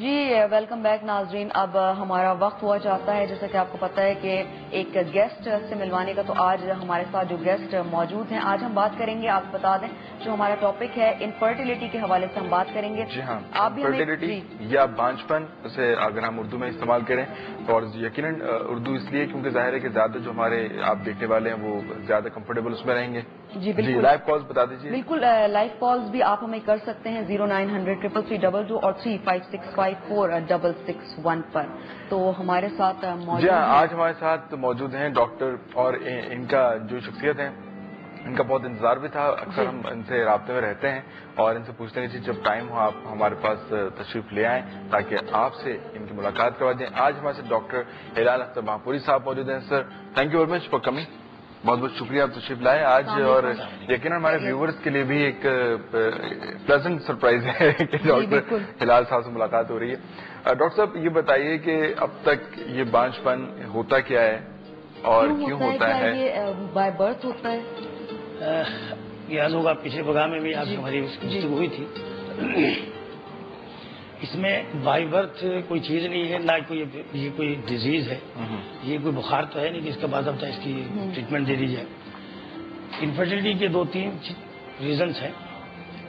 جی welcome back ناظرین. اب ہمارا وقت ہوا چاہتا ہے جیسا کہ آپ کو پتہ ہے کہ ایک گیسٹ سے ملوانے کا. تو آج ہمارے ساتھ جو گیسٹ موجود ہیں, آج ہم بات کریں گے, آپ بتا دیں جو ہمارا ٹاپک ہے انفرٹیلیٹی کے حوالے سے ہم بات کریں گے. جی ہاں, آپ بھی انفرٹیلیٹی یا بانجپن اسے اگر ہم اردو میں استعمال کریں اور یقیناً اردو اس لیے کیونکہ ظاہر ہے کہ زیادہ جو ہمارے آپ دیکھنے والے ہیں وہ زیادہ کمفرٹیبل اس میں رہیں گے. جی بالکل. لائیو کالز بتا دیجیے. بالکل, لائیو کالز بھی آپ ہمیں کر سکتے ہیں 0900-333-22 اور 35654661 پر. تو ہمارے ساتھ موجود جی ہاں, آج ہمارے ساتھ موجود ہیں ڈاکٹر, اور ان کا جو شخصیت ہے ان کا بہت انتظار بھی تھا. اکثر ہم ان سے رابطے میں رہتے ہیں اور ان سے پوچھتے ہیں کہ جب ٹائم ہو آپ ہمارے پاس تشریف لے آئیں تاکہ آپ سے ان کی ملاقات کروا دیں. آج ہمارے ساتھ ڈاکٹر ہلال اختر ماہپوری صاحب موجود ہیں. Sir thank you very much for coming. بہت بہت شکریہ آپ تشریف لائے آج, اور یقیناً ہمارے ویورز کے لیے بھی ایک پلیزنٹ سرپرائز ہے کہ ڈاکٹر ہلال صاحب سے ملاقات ہو رہی ہے. ڈاکٹر صاحب یہ بتائیے کہ اب تک یہ بانجپن ہوتا کیا ہے اور کیوں ہوتا ہے؟ یہ بائی برتھ ہوتا ہے؟ یاد ہوگا پچھلے پروگرام میں بھی آپ سے ہماری گفتگو ہوئی تھی. اس میں بائی برتھ کوئی چیز نہیں ہے, نہ یہ کوئی ڈیزیز ہے, یہ کوئی بخار تو ہے نہیں کہ اس کے بعد اب اس کی ٹریٹمنٹ دے دی جائے. انفرٹیلٹی کے 2-3 ریزنس ہیں.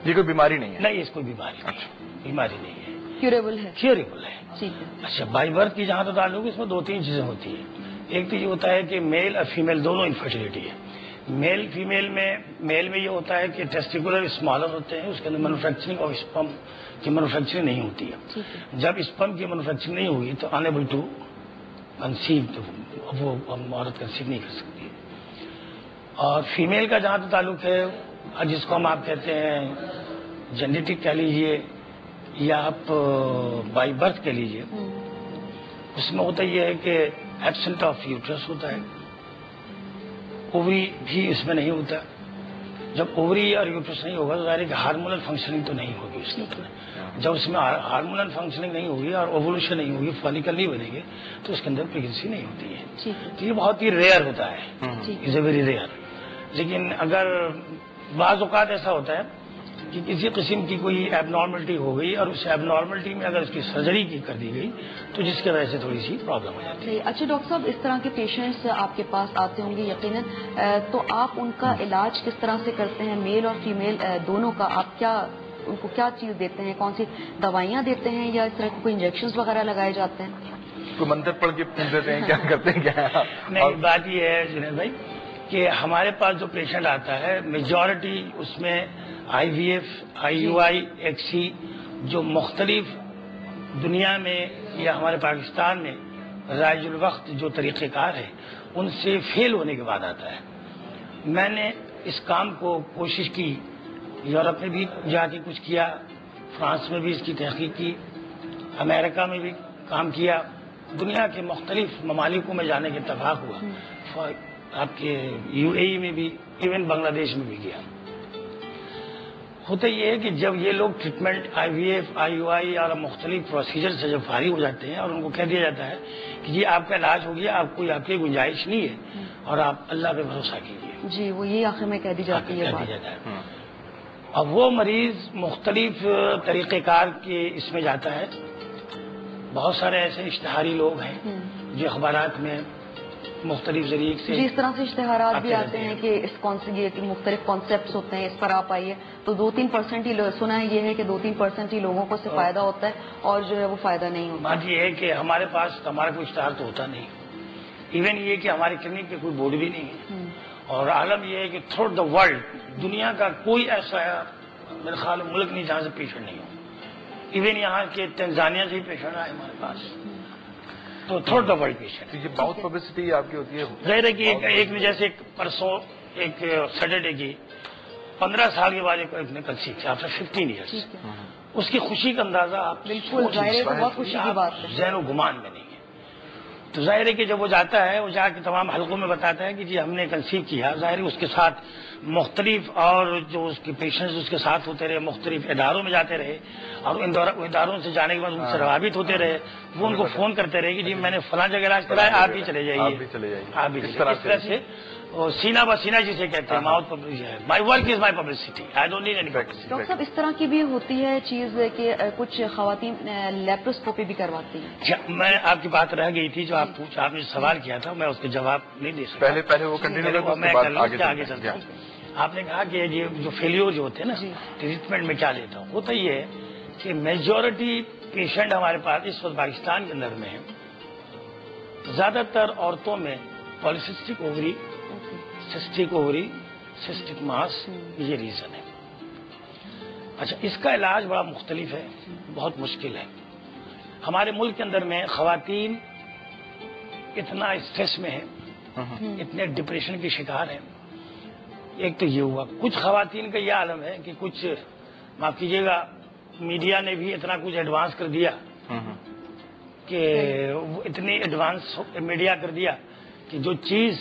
یہ کوئی بیماری نہیں ہے؟ نہیں, اس کوئی بیماری نہیں ہے, کیوریبل ہے. کیوریبل ہے. اچھا, بائی برتھ کی جہاں تک تعلق اس میں 2-3 چیزیں ہوتی ہیں. ایک تو یہ ہوتا ہے کہ میل اور فیمیل دونوں انفرٹیلٹی ہے. میل فیمیل میں یہ ہوتا ہے کہ ٹیسٹیکولر اسمالر ہوتے ہیں, اس کے اندر مینوفیکچرنگ آف اسپم کی مینوفیکچرنگ نہیں ہوتی ہے. جب اسپم کی مینوفیکچرنگ نہیں ہوگی تو انیبل ٹو کنسیو, تو وہ عورت کنسیو نہیں کر سکتی. اور فیمیل کا جہاں تک تعلق ہے, جس کو ہم آپ کہتے ہیں جینیٹک کہہ لیجیے یا آپ بائی برتھ کہہ لیجیے, اس میں ہوتا یہ ہے کہ ایبسنٹ آف یوٹرس ہوتا ہے. اووری بھی اس میں نہیں ہوتا. جب اووری اور یوٹرس نہیں ہوگا تو ظاہر ہے کہ ہارمونل فنکشننگ تو نہیں ہوگی اس کے اندر. جب اس میں ہارمونل فنکشننگ نہیں ہوگی اور اوولوشن نہیں ہوگی, فالیکل نہیں بنے گے, تو اس کے اندر پریگنسی نہیں ہوتی ہے. تو یہ بہت ہی ریئر ہوتا ہے, از اے ویری ریئر. لیکن اگر بعض اوقات ایسا ہوتا ہے کہ کسی قسم کی کوئی ایب نارملٹی ہو گئی اور اس ایب نارملٹی میں اگر اس کی سرجری کی کر دی گئی تو جس کی وجہ سے تھوڑی سی پرابلم ہو جاتی ہے. اچھا ڈاکٹر صاحب, اس طرح کے پیشنٹس آپ کے پاس آتے ہوں گے یقیناً, تو آپ ان کا علاج کس طرح سے کرتے ہیں, میل اور فیمیل دونوں کا؟ آپ ان کو کیا چیز دیتے ہیں, کون سی دوائیاں دیتے ہیں, یا اس طرح کے کوئی انجیکشنز وغیرہ لگائے جاتے ہیں؟ کوئی منتر پڑھ کے پوچھ دیتے ہیں, کیا کرتے ہیں کیا؟ نہیں, بات یہ ہے جنید بھائی کہ ہمارے پاس جو پیشنٹ آتا ہے میجورٹی اس میں آئی وی ایف, آئی یو آئی, ایکسی, جو مختلف دنیا میں یا ہمارے پاکستان میں رائج الوقت جو طریقہ کار ہے ان سے فیل ہونے کے بعد آتا ہے. میں نے اس کام کو کوشش کی, یورپ میں بھی جا کے کچھ کیا, فرانس میں بھی اس کی تحقیق کی, امریکہ میں بھی کام کیا, دنیا کے مختلف ممالکوں میں جانے کے اتفاق ہوا, آپ کے یو اے ای میں بھی, ایون بنگلہ دیش میں بھی گیا. ہوتا یہ ہے کہ جب یہ لوگ treatment I V F, I U I اور مختلف پروسیجر سے جب فارغ ہو جاتے ہیں اور ان کو کہہ دیا جاتا ہے کہ یہ آپ کا علاج ہو گیا, آپ کو آپ کی گنجائش نہیں ہے اور آپ اللہ پہ بھروسہ کیجیے. جی, وہ یہ آخر میں کہہ دی جاتی ہے. اب وہ مریض مختلف طریقہ کار کے اس میں جاتا ہے. بہت سارے ایسے اشتہاری لوگ ہیں جو اخبارات میں مختلف ذریعے سے جس طرح سے اشتہارات بھی آتے ہیں کہ اس مختلف کانسیپٹس ہوتے ہیں, اس پر آپ آئیے, تو 2-3% ہی سنا ہے یہ ہے کہ 2-3% ہی لوگوں کو سے فائدہ ہوتا ہے اور جو ہے وہ فائدہ نہیں ہوتا. بات یہ ہے کہ ہمارے پاس ہمارا کوئی اشتہار تو ہوتا نہیں. ایون یہ کہ ہماری کلینک پہ کوئی بورڈ بھی نہیں ہے. اور عالم یہ ہے کہ تھرو دا ورلڈ دنیا کا کوئی ایسا میرے خیال ملک نہیں جہاں سے پیشنٹ نہیں ہو. ایون یہاں کے تنزانیہ سے ہی پیشنٹ آئے ہمارے پاس, تو تھرڈ دا ورلڈ پیشنٹ. یہ بہت پبلسٹی آپ کی ہوتی ہے. ظاہر ہے کہ ایک جیسے پرسوں ایک سیٹرڈے کی 15 سال کے بعد ایک نے کنسیو کیا آفٹر 15 ایئرس. اس کی خوشی کا اندازہ آپ بالکل بہت خوشی کی بات ہے, ذہن و گمان میں نہیں ہے. تو ظاہر ہے کہ جب وہ جاتا ہے, وہ جا کے تمام حلقوں میں بتاتا ہے کہ جی ہم نے کنسیو کیا. ظاہر ہے اس کے ساتھ مختلف اور جو اس کے پیشنٹس اس کے ساتھ ہوتے رہے, مختلف اداروں میں جاتے رہے, اور ان اداروں سے جانے کے بعد ان سے روابط ہوتے رہے. وہ ان کو فون کرتے رہے کہ جی میں نے فلاں جگہ علاج کرایا, آپ بھی چلے جائیے, آپ بھی. اس طرح سے سینہ بسینہ جسے کہتے ہیں، ماؤتھ پبلسٹی ہے. My work is my publicity, I don't need any publicity. Doctor صاحب اس طرح کی بھی ہوتی ہے چیز کہ کچھ خواتین لیپروسکوپی بھی کرواتی ہیں. میں آپ کی بات رہ گئی تھی جو آپ نے سوال کیا تھا، میں اس کے جواب نہیں دے سکتا. پہلے وہ کنٹینیو میں آگے چلتا ہوں. آپ نے کہا کہ یہ جو فیلیور جو ہوتے ہیں نا ٹریٹمنٹ میں کیا لیتا ہوں، ہوتا یہ ہے کہ میجورٹی پیشنٹ ہمارے پاس اس وقت پاکستان کے اندر میں ہے، زیادہ تر عورتوں میں پالیسسٹک اووری، سسٹک اووری، سسٹک ماس، یہ ریزن ہے. اچھا، اس کا علاج بڑا مختلف ہے، بہت مشکل ہے. ہمارے ملک کے اندر میں خواتین اتنا اسٹریس میں ہیں، اتنے ڈپریشن کے شکار ہیں. ایک تو یہ ہوا، کچھ خواتین کا یہ عالم ہے کہ کچھ، معاف کیجیے گا، میڈیا نے بھی اتنا کچھ ایڈوانس کر دیا کہ وہ اتنی ایڈوانس میڈیا کر دیا کہ جو چیز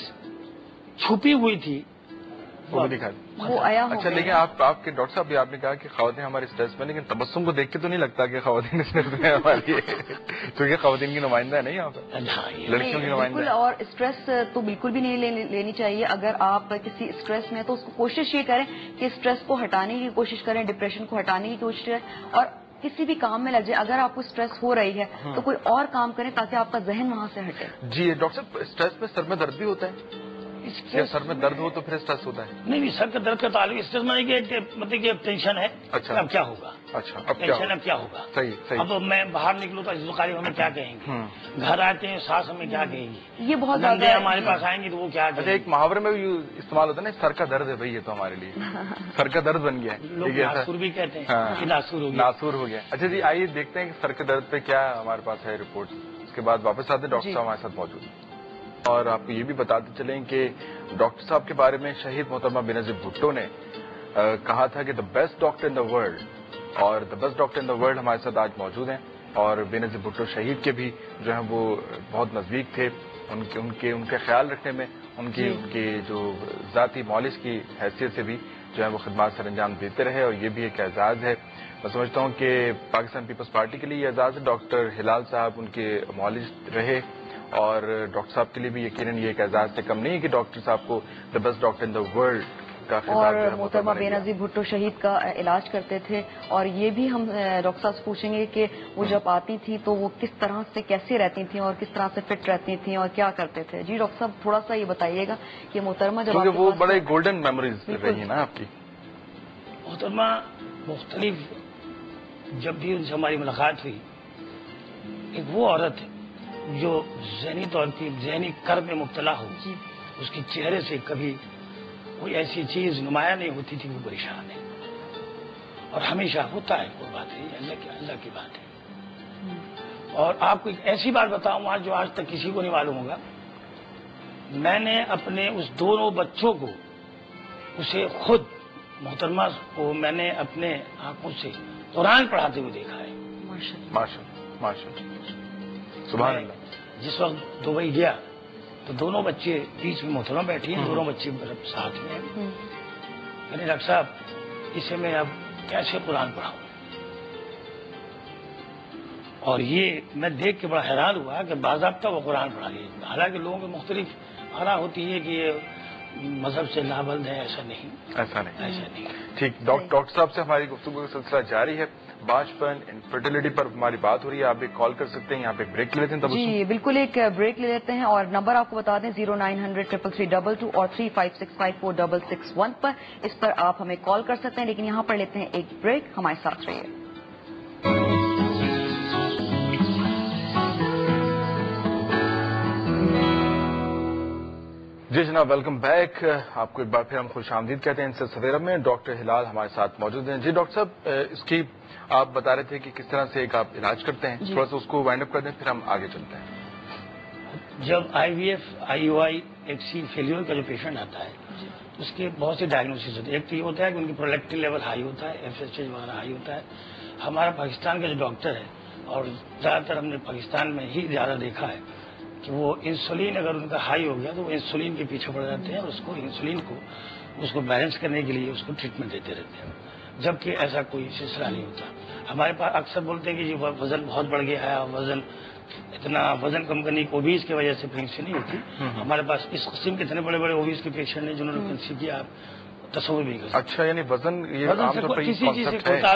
چھپی ہوئی تھی وہ دکھا دی. اچھا، لیکن آپ کے ڈاکٹر صاحب آپ نے کہا کہ خواتین ہمارے اسٹریس میں، لیکن تبسم کو دیکھ کے تو نہیں لگتا کہ خواتین اسٹریس میں ہماری، کیونکہ خواتین کی نمائندہ ہے نہیں یہاں پہ، لڑکیوں کی نمائندہ. اور اسٹریس تو بالکل بھی نہیں لینی چاہیے. اگر آپ کسی اسٹریس میں تو اس کو کوشش یہ کریں کہ اسٹریس کو ہٹانے کی کوشش کریں، ڈپریشن کو ہٹانے کی کوشش کریں، اور کسی بھی کام میں لگ جائے. اگر آپ کو اسٹریس ہو رہی ہے تو کوئی اور کام کریں تاکہ آپ کا ذہن وہاں سے ہٹے. جی ڈاکٹر صاحب، اسٹریس میں سر میں درد بھی ہوتا ہے؟ سر میں درد ہو تو پھر اسٹریس ہوتا ہے؟ نہیں، سر کا درد کا تعلق اسٹریس میں نہیں کہ مطلب کہ ٹینشن ہے. اچھا، اب کیا ہوگا؟ اچھا، ٹینشن اب کیا ہوگا؟ صحیح. اب میں باہر نکلوں تو عزیز ہمیں کیا کہیں گے؟ گھر آتے ہیں ساس ہمیں کیا کہیں گی؟ یہ بہت زیادہ ہمارے پاس آئیں گے تو وہ کیا کہیں گے؟ ایک محاورے میں بھی استعمال ہوتا ہے نا، سر کا درد ہے بھائی، یہ تو ہمارے لیے سر کا درد بن گیا ہے. لوگ ناسور بھی کہتے ہیں کہ ناسور ہو گیا. اچھا جی، آئیے دیکھتے ہیں کہ سر کے درد پہ کیا ہمارے پاس ہے رپورٹ. اس کے بعد واپس آتے ہیں، ڈاکٹر صاحب ہمارے ساتھ موجود ہیں. اور آپ کو یہ بھی بتاتے چلیں کہ ڈاکٹر صاحب کے بارے میں شہید محترمہ بینظیر بھٹو نے کہا تھا کہ the best doctor in the world, اور the best doctor in the world ہمارے ساتھ آج موجود ہیں. اور بینظیر بھٹو شہید کے بھی جو ہیں وہ بہت نزدیک تھے، ان کے خیال رکھنے میں، ان کی جو ذاتی مالج کی حیثیت سے بھی جو ہے وہ خدمات سر انجام دیتے رہے، اور یہ بھی ایک اعزاز ہے. میں سمجھتا ہوں کہ پاکستان پیپلز پارٹی کے لیے یہ اعزاز ہے. ڈاکٹر ہلال صاحب ان کے مالج رہے، اور ڈاکٹر صاحب کے لیے بھی یقیناً یہ ایک اعزاز سے کم نہیں ہے کہ ڈاکٹر صاحب کو دا best doctor in the world کا خطاب. اور محترمہ بینظیر بھٹو شہید کا علاج کرتے تھے، اور یہ بھی ہم ڈاکٹر صاحب سے پوچھیں گے کہ وہ جب آتی تھی تو وہ کس طرح سے کیسے رہتی تھیں اور کس طرح سے فٹ رہتی تھیں اور کیا کرتے تھے. جی ڈاکٹر صاحب، تھوڑا سا یہ بتائیے گا کہ محترمہ جب وہ بڑے گولڈن میموریز رہی نا آپ کی. محترمہ مختلف، جب بھی ان سے ہماری ملاقات ہوئی، ایک وہ عورت جو ذہنی طور کی ذہنی کرب میں مبتلا ہو، اس کے چہرے سے کبھی کوئی ایسی چیز نمایاں نہیں ہوتی تھی، وہ پریشان ہے. اور ہمیشہ ہوتا ہے، کوئی بات نہیں، اللہ کی بات ہے. اور آپ کو ایک ایسی بات بتاؤں آج جو آج تک کسی کو نہیں معلوم ہوگا، میں نے اپنے اس دونوں بچوں کو، اسے خود محترمہ کو میں نے اپنے آنکھوں سے قرآن پڑھاتے ہوئے دیکھا ہے. ماشاءاللہ سبحان اللہ. جس وقت دبئی گیا تو دونوں بچے بیچ میں محترمہ بیٹھی ہیں، دونوں بچے ساتھ میں ہیں. یعنی ڈاکٹر صاحب، اسے میں اب کیسے قرآن پڑھاؤں؟ اور یہ میں دیکھ کے بڑا حیران ہوا کہ باضابطہ وہ قرآن پڑھا رہی ہے. حالانکہ لوگوں کی مختلف آرا ہوتی ہے کہ یہ مذہب سے لابند ہے، ایسا نہیں. ٹھیک، ڈاکٹر صاحب سے ہماری گفتگو کا سلسلہ جاری ہے. بچپن انفرٹیلٹی پر ہماری بات ہو رہی ہے. آپ ایک کال کر سکتے ہیں، یہاں پہ ایک بریک لے لیتے ہیں. جی بالکل، ایک بریک لے لیتے ہیں، اور نمبر آپ کو بتا دیں 0900-333-22 اور 35654661 پر. اس پر آپ ہمیں کال کر سکتے ہیں، لیکن یہاں پر لیتے ہیں ایک بریک. ہمارے ساتھ رہیے. جی جناب، ویلکم بیک. آپ کو ایک بار پھر ہم خوش آمدید کہتے ہیں. ان سے سویرا میں ڈاکٹر ہلال ہمارے ساتھ موجود ہیں. جی ڈاکٹر صاحب، اس کی آپ بتا رہے تھے کہ کس طرح سے ایک آپ علاج کرتے ہیں، تھوڑا سا اس کو وائنڈ اپ کر دیں، پھر ہم آگے چلتے ہیں. جب IVF IUI ایک سی فیلیور کا جو پیشنٹ آتا ہے، اس کے بہت سے ڈائگنوسس ہوتے ہیں. ایک تو یہ ہوتا ہے کہ ان کی پرولیکٹین لیول ہائی ہوتا ہے، FSH وغیرہ ہائی ہوتا ہے. ہمارا پاکستان کا جو ڈاکٹر ہے، اور زیادہ تر ہم نے پاکستان میں ہی زیادہ دیکھا ہے کہ وہ انسولین اگر ان کا ہائی ہو گیا تو وہ انسولین کے پیچھے پڑ جاتے ہیں، اور اس کو انسولین کو اس کو بیلنس کرنے کے لیے اس کو ٹریٹمنٹ دیتے رہتے ہیں. جبکہ ایسا کوئی سلسلہ نہیں ہوتا. ہمارے پاس اکثر بولتے ہیں کہ جی وزن بہت بڑھ گیا ہے، وزن اتنا وزن کم کرنے کی اوبیز کی وجہ سے پریگننسی نہیں ہوتی. ہمارے پاس اس قسم کے اتنے بڑے بڑے اوبیز کے پیشنٹ ہیں جنہوں نے کنسیو کیا، آپ تصور بھی نہیں کر سکتے. اچھا، یعنی وزن یہ عام طور پر کسی چیز سے concept ہے.